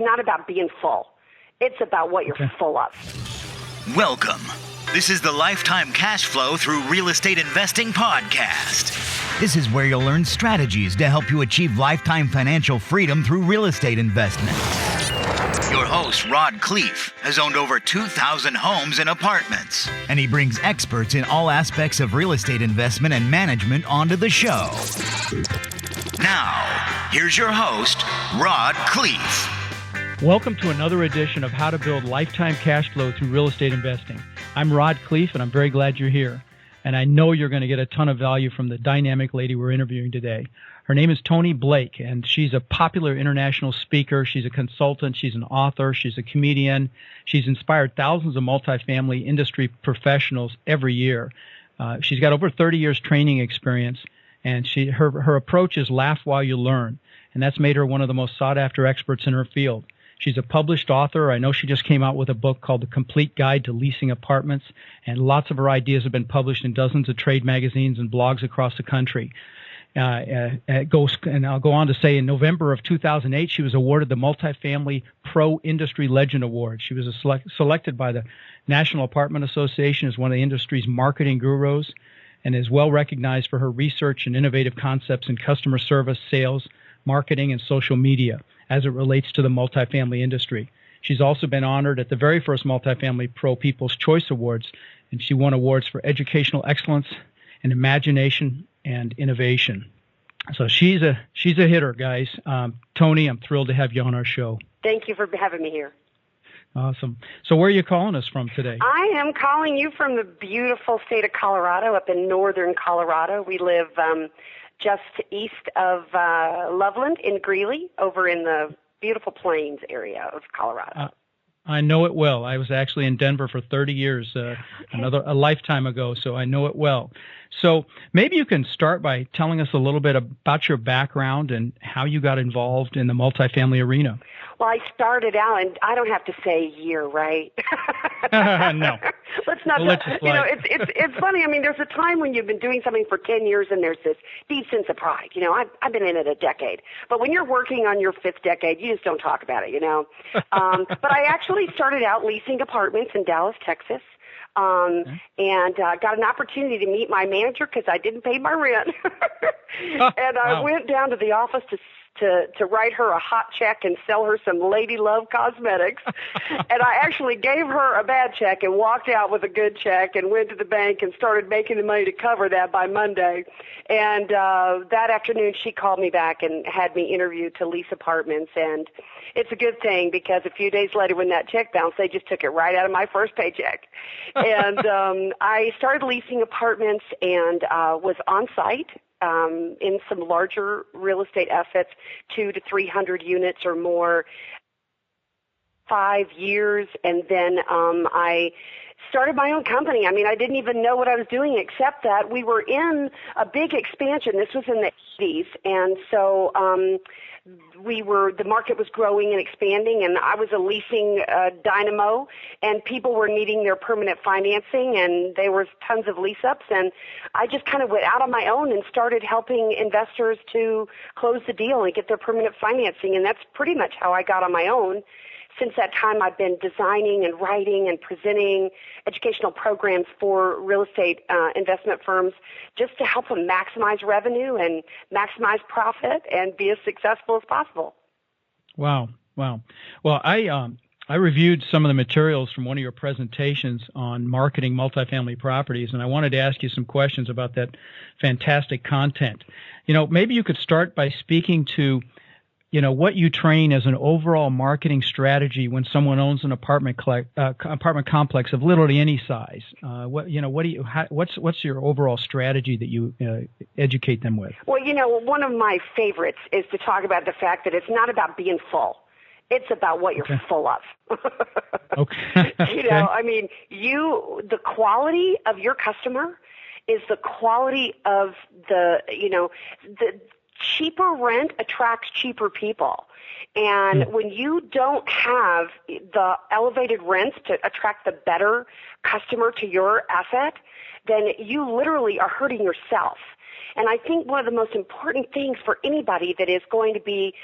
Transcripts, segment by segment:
not about being full. It's about what you're full of. Welcome. This is the Lifetime Cash Flow Through Real Estate Investing podcast. This is where you'll learn strategies to help you achieve lifetime financial freedom through real estate investment. Your host, Rod Khleif, has owned over 2,000 homes and apartments, and he brings experts in all aspects of real estate investment and management onto the show. Now, here's your host, Rod Khleif. Welcome to another edition of How to Build Lifetime Cash Flow Through Real Estate Investing. I'm Rod Khleif, and I'm very glad you're here. And I know you're going to get a ton of value from the dynamic lady we're interviewing today. Her name is Toni Blake, and she's a popular international speaker. She's a consultant. She's an author. She's a comedian. She's inspired thousands of multifamily industry professionals every year. She's got over 30 years training experience, and her approach is laugh while you learn, and that's made her one of the most sought-after experts in her field. She's a published author. I know she just came out with a book called The Complete Guide to Leasing Apartments, and lots of her ideas have been published in dozens of trade magazines and blogs across the country. And I'll go on to say in November of 2008, she was awarded the Multifamily Pro Industry Legend Award. She was selected by the National Apartment Association as one of the industry's marketing gurus, and is well recognized for her research and innovative concepts in customer service, sales, marketing, and social media as it relates to the multifamily industry. She's also been honored at the very first Multifamily Pro People's Choice Awards, and she won awards for educational excellence and imagination and innovation. So she's a hitter, guys. Toni, I'm thrilled to have you on our show. Thank you for having me here. Awesome. So where are you calling us from today? I am calling you from the beautiful state of Colorado, up in northern Colorado. We live just east of Loveland in Greeley, over in the beautiful plains area of Colorado. I know it well. I was actually in Denver for 30 years, a lifetime ago, so I know it well. So maybe you can start by telling us a little bit about your background and how you got involved in the multifamily arena. Well, I started out, and I don't have to say year, right? No. Let's not. It's funny. I mean, there's a time when you've been doing something for 10 years, and there's this deep sense of pride. I've been in it a decade, but when you're working on your fifth decade, you just don't talk about it. But I actually started out leasing apartments in Dallas, Texas. And got an opportunity to meet my manager because I didn't pay my rent. And I went down to the office to write her a hot check and sell her some Lady Love cosmetics. And I actually gave her a bad check and walked out with a good check and went to the bank and started making the money to cover that by Monday. And that afternoon she called me back and had me interviewed to lease apartments. And it's a good thing because a few days later when that check bounced, they just took it right out of my first paycheck. And I started leasing apartments and was on site in some larger real estate assets, 200 to 300 units or more, 5 years. And then I started my own company. I mean, I didn't even know what I was doing except that we were in a big expansion. This was in the 80s. And so the market was growing and expanding, and I was a leasing dynamo, and people were needing their permanent financing, and there was tons of lease ups, and I just kind of went out on my own and started helping investors to close the deal and get their permanent financing, and that's pretty much how I got on my own. Since that time, I've been designing and writing and presenting educational programs for real estate investment firms just to help them maximize revenue and maximize profit and be as successful as possible. Wow. Well, I reviewed some of the materials from one of your presentations on marketing multifamily properties, and I wanted to ask you some questions about that fantastic content. Maybe you could start by speaking to what you train as an overall marketing strategy when someone owns an apartment complex of literally any size. What's your overall strategy that you educate them with? Well, one of my favorites is to talk about the fact that it's not about being full. It's about what you're full of. Okay. I mean, the quality of your customer is the quality of the cheaper rent attracts cheaper people. And when you don't have the elevated rents to attract the better customer to your asset, then you literally are hurting yourself. And I think one of the most important things for anybody that is going to be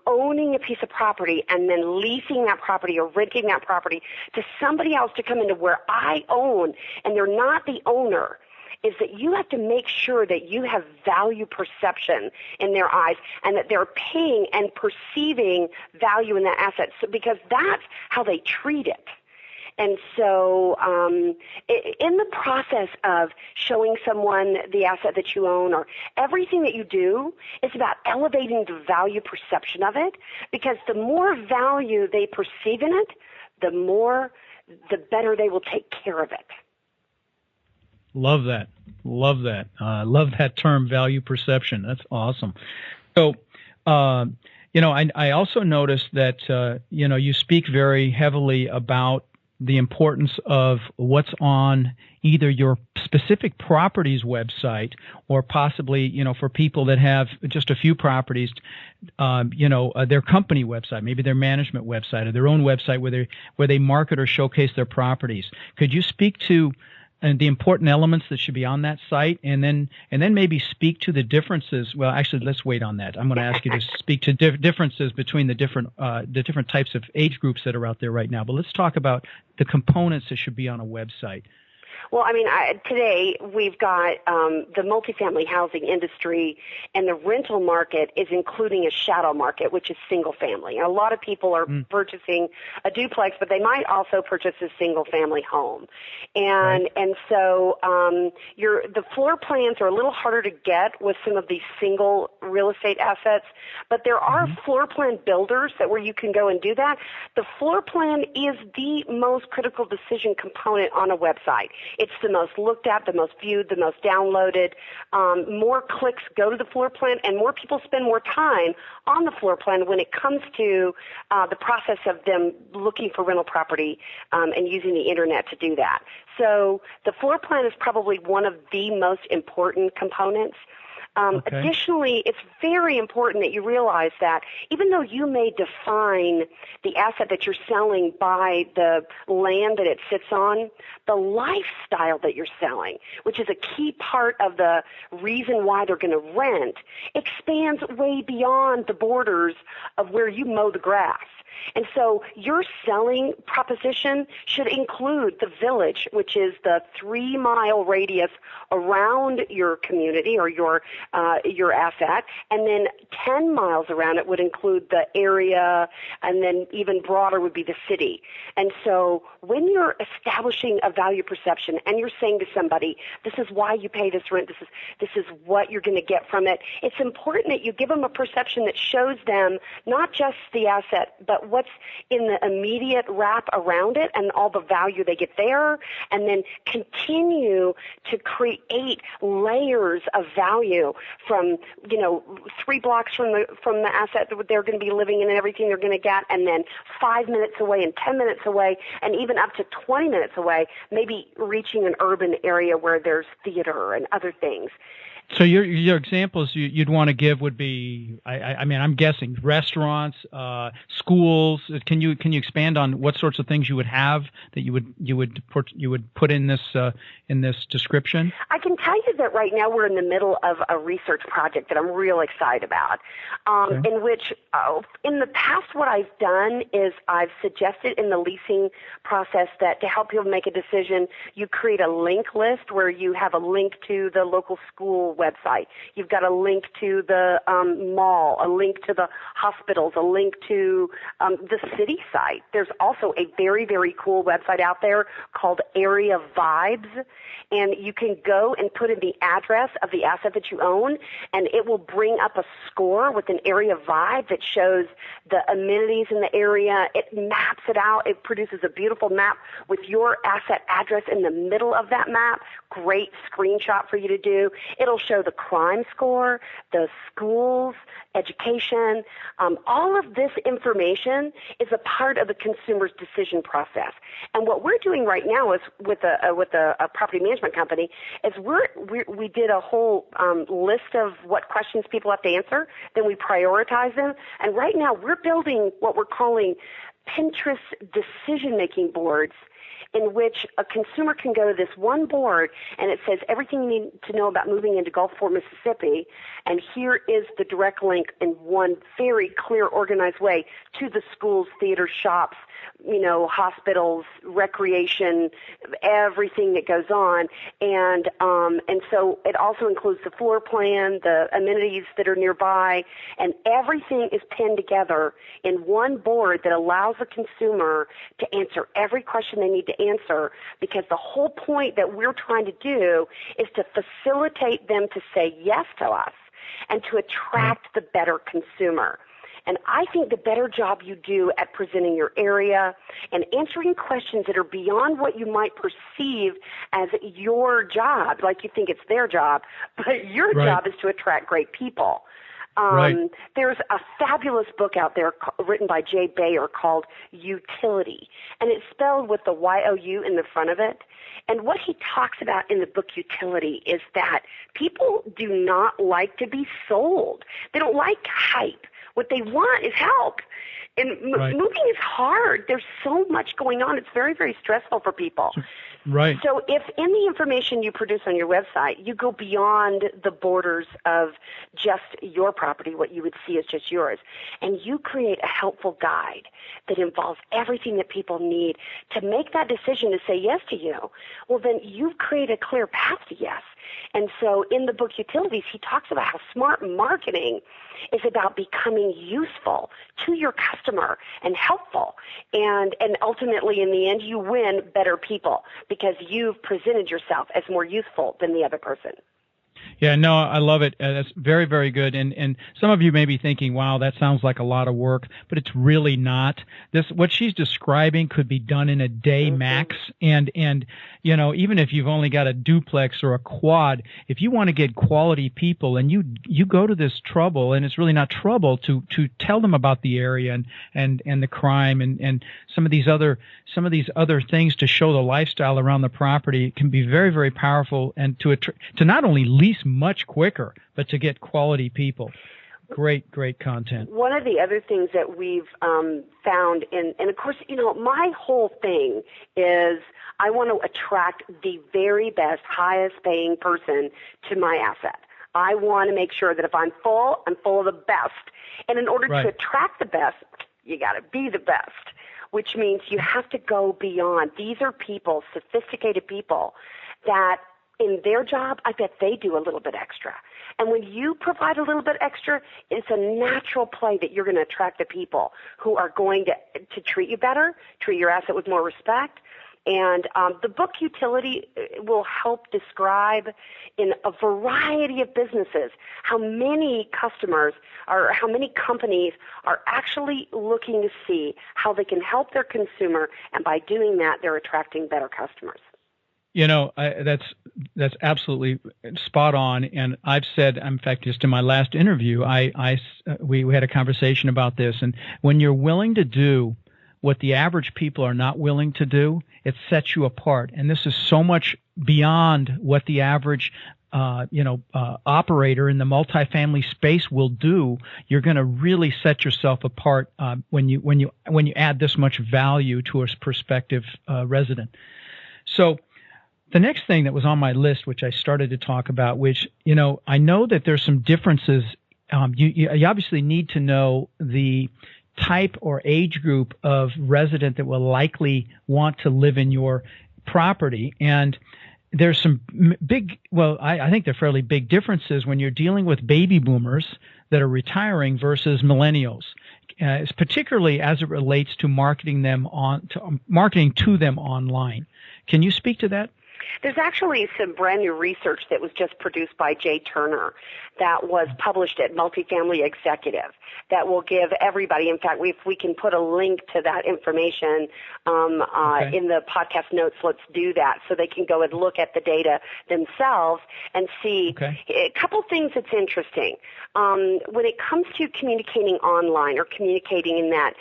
owning a piece of property and then leasing that property or renting that property to somebody else to come into where I own and they're not the owner, is that you have to make sure that you have value perception in their eyes and that they're paying and perceiving value in that asset, because that's how they treat it. And so in the process of showing someone the asset that you own, or everything that you do, it's about elevating the value perception of it, because the more value they perceive in it, the better they will take care of it. Love that. Love that. Love that term, value perception. That's awesome. So, I also noticed that, you speak very heavily about the importance of what's on either your specific property's website or possibly, for people that have just a few properties, their company website, maybe their management website or their own website where they market or showcase their properties. Could you speak to the important elements that should be on that site, and then maybe speak to the differences? Well, actually, let's wait on that. I'm going to ask you to speak to differences between the different types of age groups that are out there right now. But let's talk about the components that should be on a website. Well, I mean, today we've got the multifamily housing industry, and the rental market is including a shadow market, which is single family. And a lot of people are purchasing a duplex, but they might also purchase a single family home. And so the floor plans are a little harder to get with some of these single real estate assets, but there are floor plan builders where you can go and do that. The floor plan is the most critical decision component on a website. It's the most looked at, the most viewed, the most downloaded. More clicks go to the floor plan, and more people spend more time on the floor plan when it comes to the process of them looking for rental property and using the internet to do that. So the floor plan is probably one of the most important components. Additionally, it's very important that you realize that even though you may define the asset that you're selling by the land that it sits on, the lifestyle that you're selling, which is a key part of the reason why they're going to rent, expands way beyond the borders of where you mow the grass. And so your selling proposition should include the village, which is the 3-mile radius around your community or your asset, and then 10 miles around it would include the area, and then even broader would be the city. And so when you're establishing a value perception and you're saying to somebody, this is why you pay this rent, this is what you're going to get from it, it's important that you give them a perception that shows them not just the asset, but what's in the immediate wrap around it and all the value they get there, and then continue to create layers of value from 3 blocks from the asset that they're going to be living in and everything they're going to get, and then 5 minutes away and 10 minutes away and even up to 20 minutes away, maybe reaching an urban area where there's theater and other things. So your examples you'd want to give would be, I mean, I'm guessing restaurants, schools. Can you expand on what sorts of things you would have that you would put in this description? I can tell you that right now we're in the middle of a research project that I'm real excited about, in which in the past what I've done is I've suggested in the leasing process that to help people make a decision, you create a link list where you have a link to the local school website. You've got a link to the mall, a link to the hospitals, a link to the city site. There's also a very, very cool website out there called Area Vibes, and you can go and put in the address of the asset that you own, and it will bring up a score with an area vibe that shows the amenities in the area. It maps it out. It produces a beautiful map with your asset address in the middle of that map. Great screenshot for you to do. It'll show the crime score, the schools, education. All of this information is a part of the consumer's decision process. And what we're doing right now is with a property management company is we did a whole list of what questions people have to answer. Then we prioritize them. And right now we're building what we're calling Pinterest decision-making boards in which a consumer can go to this one board and it says everything you need to know about moving into Gulfport, Mississippi, and here is the direct link in one very clear, organized way to the schools, theaters, shops, hospitals, recreation, everything that goes on, and so it also includes the floor plan, the amenities that are nearby, and everything is pinned together in one board that allows the consumer to answer every question they need to answer, because the whole point that we're trying to do is to facilitate them to say yes to us and to attract the better consumer. And I think the better job you do at presenting your area and answering questions that are beyond what you might perceive as your job, like you think it's their job, but your job is to attract great people. There's a fabulous book out there written by Jay Bayer called Utility, and it's spelled with the Y-O-U in the front of it. And what he talks about in the book Utility is that people do not like to be sold. They don't like hype. What they want is help. And moving is hard. There's so much going on. It's very, very stressful for people. Right. So if in the information you produce on your website, you go beyond the borders of just your property, what you would see as just yours, and you create a helpful guide that involves everything that people need to make that decision to say yes to you, well, then you've created a clear path to yes. And so in the book Utilities, he talks about how smart marketing is about becoming useful to your customer and helpful. And ultimately, in the end, you win better people because you've presented yourself as more useful than the other person. Yeah, no, I love it. That's very, very good. And some of you may be thinking, wow, that sounds like a lot of work, but it's really not. What she's describing could be done in a day max. And even if you've only got a duplex or a quad, if you want to get quality people and you go to this trouble, and it's really not trouble to tell them about the area and the crime and some of these other things to show the lifestyle around the property, it can be very, very powerful, and to not only lease much quicker, but to get quality people. Great content. One of the other things that we've found, and of course, my whole thing is I want to attract the very best, highest paying person to my asset. I want to make sure that if I'm full of the best. And in order to attract the best, you got to be the best, which means you have to go beyond. These are people, sophisticated people, that in their job, I bet they do a little bit extra. And when you provide a little bit extra, it's a natural play that you're going to attract the people who are going to treat you better, treat your asset with more respect. And the book Utility will help describe in a variety of businesses how many customers or how many companies are actually looking to see how they can help their consumer, and by doing that, they're attracting better customers. That's absolutely spot on. And I've said, in fact, just in my last interview, we had a conversation about this. And when you're willing to do what the average people are not willing to do, it sets you apart. And this is so much beyond what the average operator in the multifamily space will do. You're going to really set yourself apart when you add this much value to a prospective resident. So the next thing that was on my list, which I started to talk about, which, I know that there's some differences. You obviously need to know the type or age group of resident that will likely want to live in your property. And there's some I think they're fairly big differences when you're dealing with baby boomers that are retiring versus millennials, particularly as it relates to marketing to them online. Can you speak to that? There's actually some brand new research that was just produced by Jay Turner that was published at Multifamily Executive that will give everybody, in fact, if we can put a link to that information in the podcast notes, let's do that so they can go and look at the data themselves and see a couple things that's interesting. When it comes to communicating online or communicating in that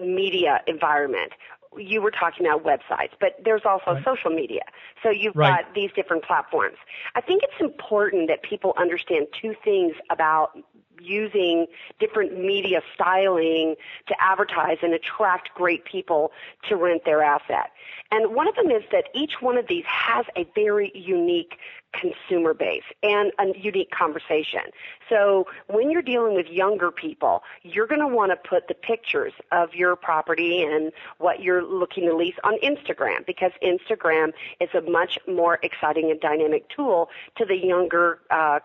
media environment, you were talking about websites, but there's also social media. So you've got these different platforms. I think it's important that people understand two things about using different media styling to advertise and attract great people to rent their asset. And one of them is that each one of these has a very unique consumer base and a unique conversation. So when you're dealing with younger people, you're going to want to put the pictures of your property and what you're looking to lease on Instagram, because Instagram is a much more exciting and dynamic tool to the younger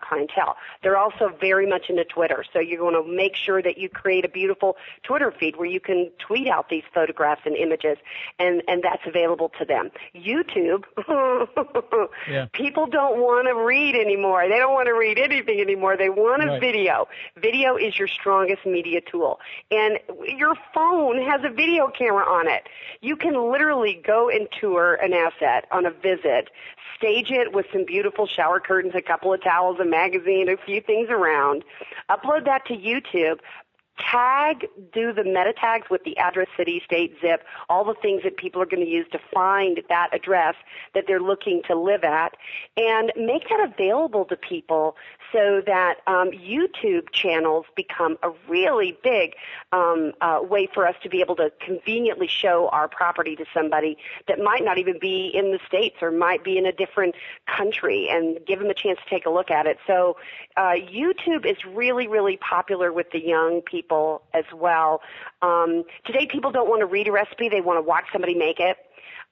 clientele. They're also very much into Twitter, so you're going to make sure that you create a beautiful Twitter feed where you can tweet out these photographs and images, and that's available to them. YouTube, people don't want to read anymore. They don't want to read anything anymore. They want a video. Video is your strongest media tool. And your phone has a video camera on it. You can literally go and tour an asset on a visit, stage it with some beautiful shower curtains, a couple of towels, a magazine, a few things around, upload that to YouTube, do the meta tags with the address, city, state, zip, all the things that people are going to use to find that address that they're looking to live at, and make that available to people so that YouTube channels become a really big way for us to be able to conveniently show our property to somebody that might not even be in the States or might be in a different country, and give them a chance to take a look at it. So YouTube is really, really popular with the young people as well. Today people don't want to read a recipe, they want to watch somebody make it.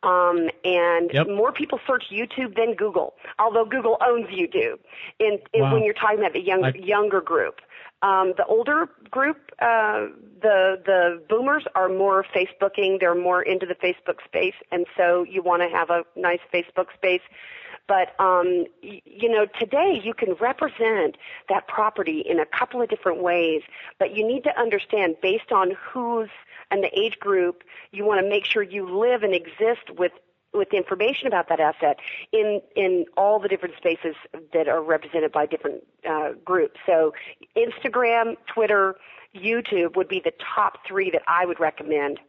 More people search YouTube than Google, although Google owns YouTube when you're talking about the younger group. The older group, the boomers, are more Facebooking. They're more into the Facebook space, and so you want to have a nice Facebook space. But, today you can represent that property in a couple of different ways, but you need to understand, based on who's and the age group, you want to make sure you live and exist with information about that asset in all the different spaces that are represented by different groups. So Instagram, Twitter, YouTube would be the top three that I would recommend.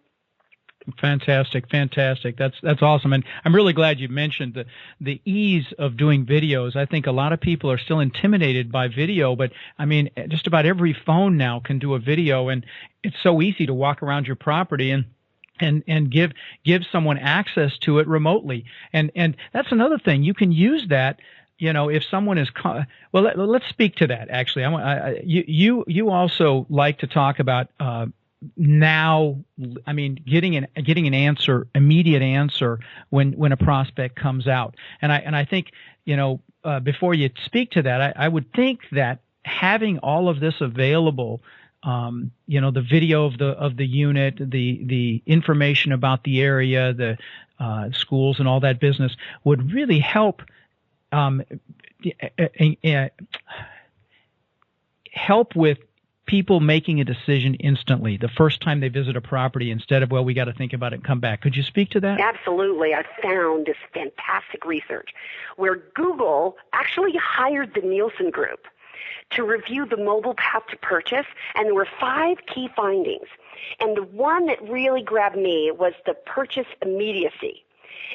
Fantastic. That's awesome, and I'm really glad you mentioned the ease of doing videos. I think a lot of people are still intimidated by video, but I mean, just about every phone now can do a video, and it's so easy to walk around your property and give someone access to it remotely. And that's another thing. You can use that. If someone is let's speak to that. Actually, you also like to talk about. Now, I mean, getting an answer, immediate answer when a prospect comes out, and I think before you speak to that, I would think that having all of this available, the video of the unit, the information about the area, the schools and all that business would really help with people making a decision instantly the first time they visit a property, instead of, we got to think about it and come back. Could you speak to that? Absolutely. I found this fantastic research where Google actually hired the Nielsen Group to review the mobile path to purchase, and there were 5 key findings. And the one that really grabbed me was the purchase immediacy.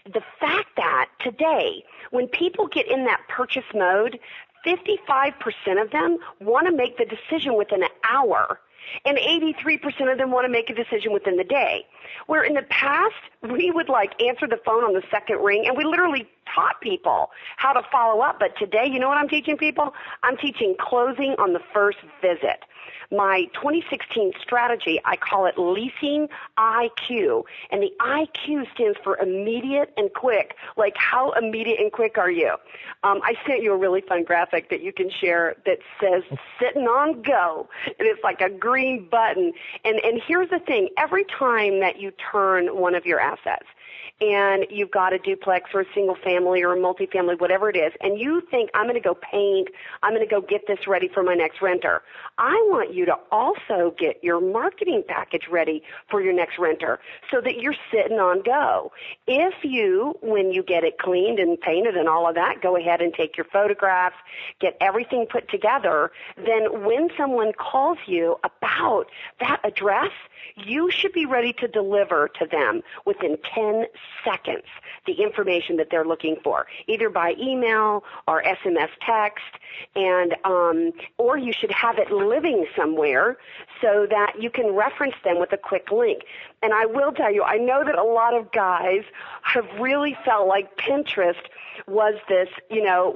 The fact that today, when people get in that purchase mode, 55% of them want to make the decision within an hour, and 83% of them want to make a decision within the day. Where in the past, we would answer the phone on the second ring, and we literally taught people how to follow up. But today, you know what I'm teaching people? I'm teaching closing on the first visit. My 2016 strategy, I call it Leasing IQ, and the IQ stands for immediate and quick. Like, how immediate and quick are you? I sent you a really fun graphic that you can share that says sitting on go, and it's like a green button. And here's the thing. Every time that you turn one of your assets, and you've got a duplex or a single family or a multifamily, whatever it is, and you think, I'm going to go paint, I'm going to go get this ready for my next renter, I want you to also get your marketing package ready for your next renter so that you're sitting on go. If you, when you get it cleaned and painted and all of that, go ahead and take your photographs, get everything put together, then when someone calls you about that address, you should be ready to deliver to them within 10 within seconds the information that they're looking for, either by email or SMS text, and or you should have it living somewhere so that you can reference them with a quick link. And I will tell you, I know that a lot of guys have really felt like Pinterest was this,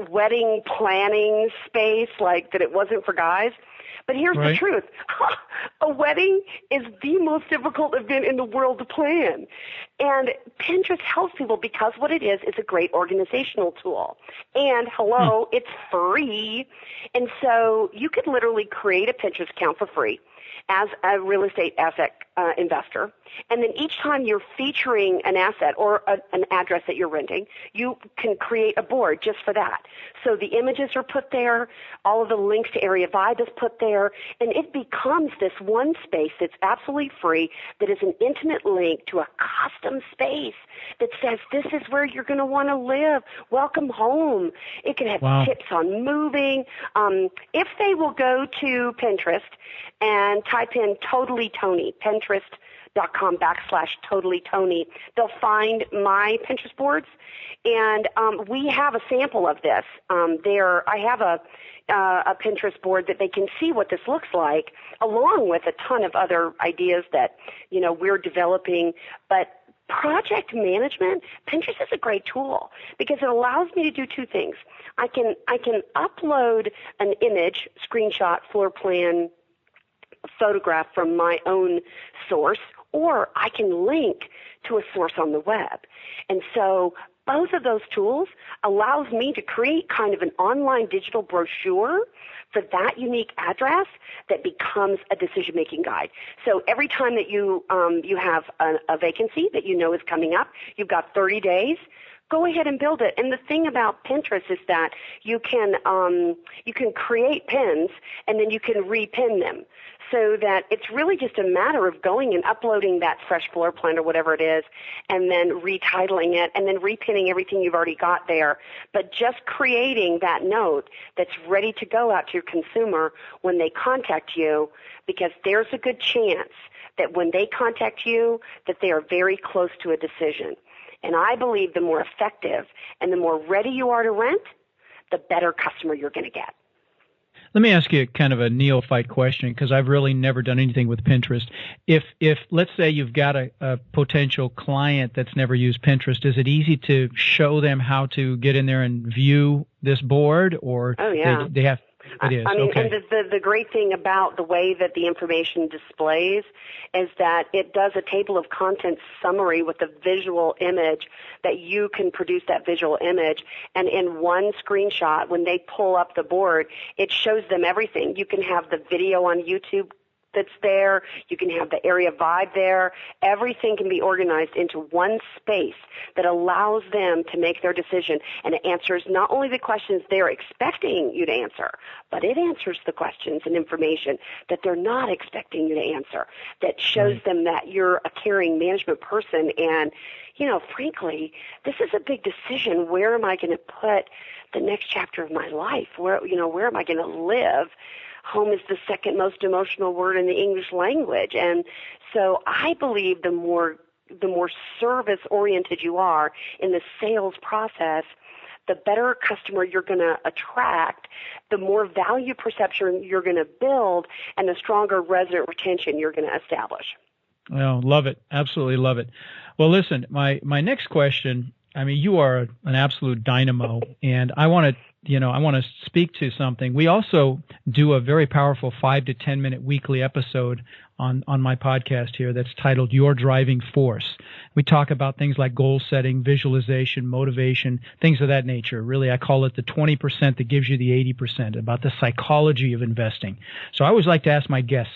wedding planning space, like that it wasn't for guys. But here's the truth. A wedding is the most difficult event in the world to plan. And Pinterest helps people because what it is a great organizational tool. And it's free. And so you could literally create a Pinterest account for free as a real estate asset investor. And then each time you're featuring an asset or an address that you're renting, you can create a board just for that. So the images are put there, all of the links to Area Vibe is put there, and it becomes this one space that's absolutely free that is an intimate link to a custom space that says this is where you're going to want to live. Welcome home. It can have tips on moving. If they will go to Pinterest and type in Totally Toni, Pinterest.com/Totally Toni, they'll find my Pinterest boards, and we have a sample of this. I have a Pinterest board that they can see what this looks like, along with a ton of other ideas that we're developing. But project management, Pinterest is a great tool because it allows me to do two things. I can upload an image, screenshot, floor plan, photograph from my own source, or I can link to a source on the web. And so both of those tools allows me to create kind of an online digital brochure for that unique address that becomes a decision-making guide. So every time that you have a vacancy that is coming up, you've got 30 days, go ahead and build it. And the thing about Pinterest is that you can create pins and then you can repin them. So that it's really just a matter of going and uploading that fresh floor plan or whatever it is, and then retitling it, and then repinning everything you've already got there. But just creating that note that's ready to go out to your consumer when they contact you, because there's a good chance that when they contact you, that they are very close to a decision. And I believe the more effective and the more ready you are to rent, the better customer you're going to get. Let me ask you kind of a neophyte question, because I've really never done anything with Pinterest. If let's say you've got a potential client that's never used Pinterest, is it easy to show them how to get in there and view this board, or they have? It is. I mean, okay. And the great thing about the way that the information displays is that it does a table of contents summary with a visual image that you can produce that visual image. And in one screenshot, when they pull up the board, it shows them everything. You can have the video on YouTube that's there. You can have the Area Vibe there. Everything can be organized into one space that allows them to make their decision, and it answers not only the questions they're expecting you to answer, but it answers the questions and information that they're not expecting you to answer, that shows them that you're a caring management person. And frankly, this is a big decision. Where am I going to put the next chapter of my life? Where am I going to live? Home is the second most emotional word in the English language. And so I believe the more service-oriented you are in the sales process, the better customer you're going to attract, the more value perception you're going to build, and the stronger resident retention you're going to establish. Well, love it. Absolutely love it. Well, listen, my next question, I mean, you are an absolute dynamo, and I want to speak to something. We also do a very powerful 5 to 10 minute weekly episode on my podcast here that's titled Your Driving Force. We talk about things like goal setting, visualization, motivation, things of that nature. Really, I call it the 20% that gives you the 80%, about the psychology of investing. So I always like to ask my guests,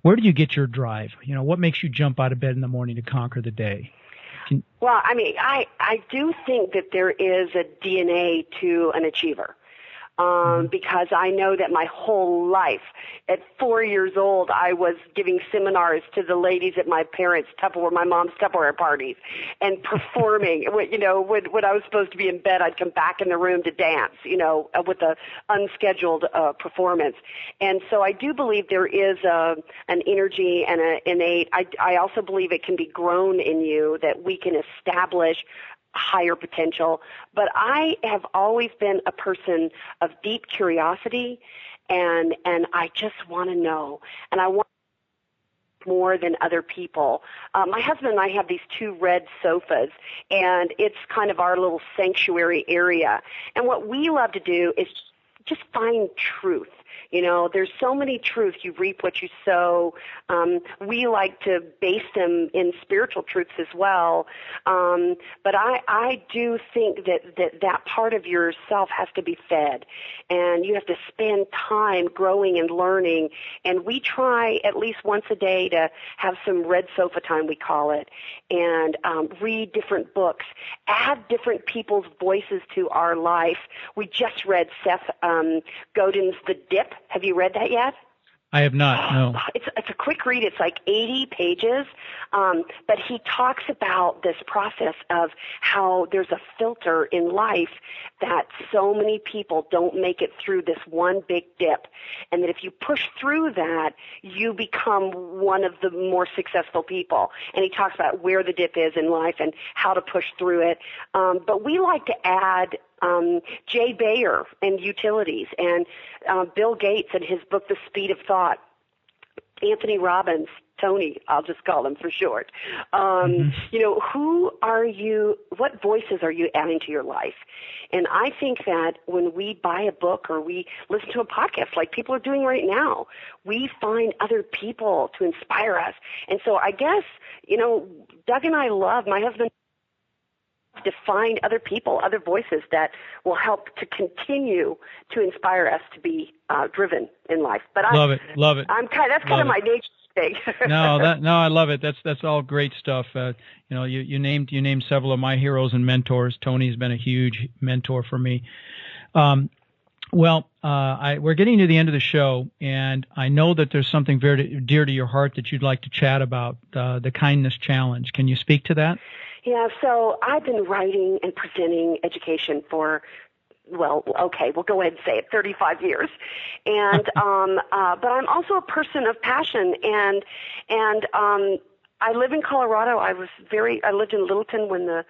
where do you get your drive? What makes you jump out of bed in the morning to conquer the day? Well, I mean, I do think that there is a DNA to an achiever. because I know that my whole life, at 4 years old, I was giving seminars to the ladies at my my mom's Tupperware parties, and performing. When I was supposed to be in bed, I'd come back in the room to dance, with a unscheduled performance. And so I do believe there is an energy and an innate. I also believe it can be grown in you, that we can establish higher potential. But I have always been a person of deep curiosity, and I just want to know, and I want more than other people. My husband and I have these 2 red sofas, and it's kind of our little sanctuary area. And what we love to do is just find truth. There's so many truths. You reap what you sow. We like to base them in spiritual truths as well. But I do think that part of yourself has to be fed, and you have to spend time growing and learning. And we try at least once a day to have some red sofa time, we call it, and read different books, add different people's voices to our life. We just read Seth Godin's The Dip. Have you read that yet? I have not, no. It's a quick read. It's like 80 pages, but he talks about this process of how there's a filter in life, that so many people don't make it through this one big dip, and that if you push through that, you become one of the more successful people. And he talks about where the dip is in life and how to push through it. But we like to add Jay Bayer and utilities, and Bill Gates and his book, The Speed of Thought, Anthony Robbins, Tony, I'll just call him for short. Who are you, what voices are you adding to your life? And I think that when we buy a book or we listen to a podcast like people are doing right now, we find other people to inspire us. And so I guess, Doug and I love, my husband, to find other people, other voices that will help to continue to inspire us to be driven in life. But love it. That's kind of my nature thing. No, I love it. That's all great stuff. You named several of my heroes and mentors. Tony's been a huge mentor for me. We're getting to the end of the show, and I know that there's something very dear to your heart that you'd like to chat about, the Kindness Challenge. Can you speak to that? Yeah, so I've been writing and presenting education for, we'll go ahead and say it, 35 years. And but I'm also a person of passion, and I live in Colorado. I lived in Littleton when the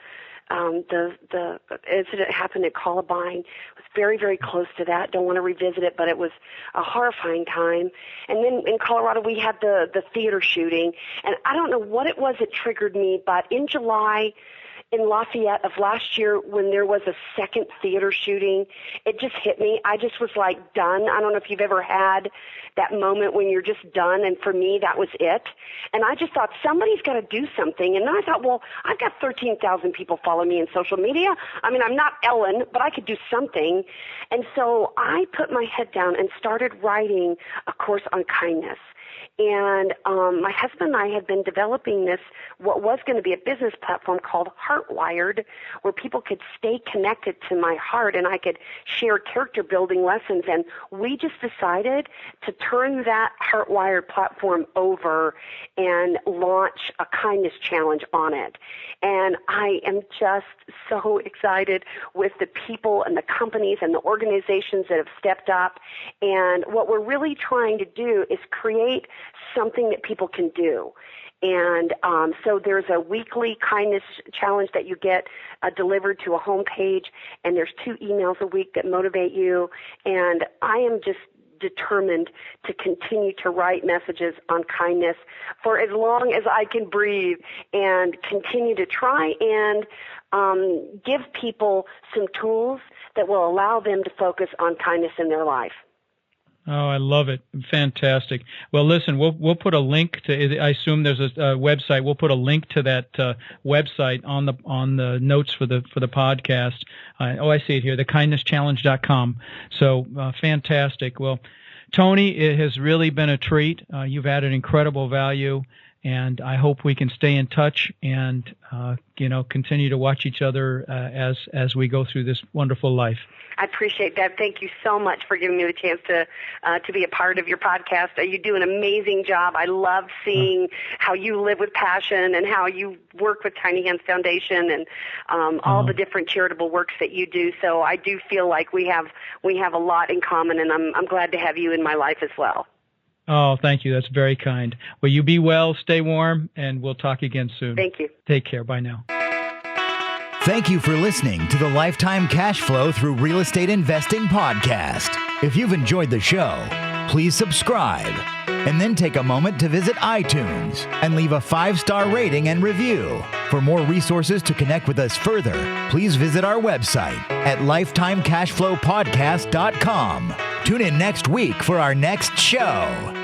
incident happened at Columbine. It was very, very close to that. Don't want to revisit it, but it was a horrifying time. And then in Colorado, we had the theater shooting. And I don't know what it was that triggered me, but in July, in Lafayette of last year, when there was a second theater shooting, it just hit me. I just was like done. I don't know if you've ever had that moment when you're just done, and for me, that was it. And I just thought, somebody's got to do something. And then I thought, well, I've got 13,000 people follow me in social media. I mean, I'm not Ellen, but I could do something. And so I put my head down and started writing a course on kindness. And my husband and I had been developing what was going to be a business platform called Heartwired, where people could stay connected to my heart and I could share character building lessons. And we just decided to turn that Heartwired platform over and launch a kindness challenge on it. And I am just so excited with the people and the companies and the organizations that have stepped up. And what we're really trying to do is create something that people can do. And so there's a weekly kindness challenge that you get delivered to a home page, and there's 2 emails a week that motivate you. And I am just determined to continue to write messages on kindness for as long as I can breathe, and continue to try and give people some tools that will allow them to focus on kindness in their life. Oh, I love it. Fantastic. Well, listen, we'll put a link to, I assume there's a website. We'll put a link to that website on the notes for the podcast. I see it here, thekindnesschallenge.com. So fantastic. Well, Toni, it has really been a treat. You've added incredible value, And I hope we can stay in touch and, continue to watch each other as we go through this wonderful life. I appreciate that. Thank you so much for giving me the chance to be a part of your podcast. You do an amazing job. I love seeing how you live with passion and how you work with Tiny Hands Foundation and all the different charitable works that you do. So I do feel like we have a lot in common, and I'm glad to have you in my life as well. Oh, thank you. That's very kind. Well, you be well, stay warm, and we'll talk again soon. Thank you. Take care. Bye now. Thank you for listening to the Lifetime Cash Flow Through Real Estate Investing podcast. If you've enjoyed the show, please subscribe and then take a moment to visit iTunes and leave a 5-star rating and review. For more resources to connect with us further, please visit our website at lifetimecashflowpodcast.com. Tune in next week for our next show.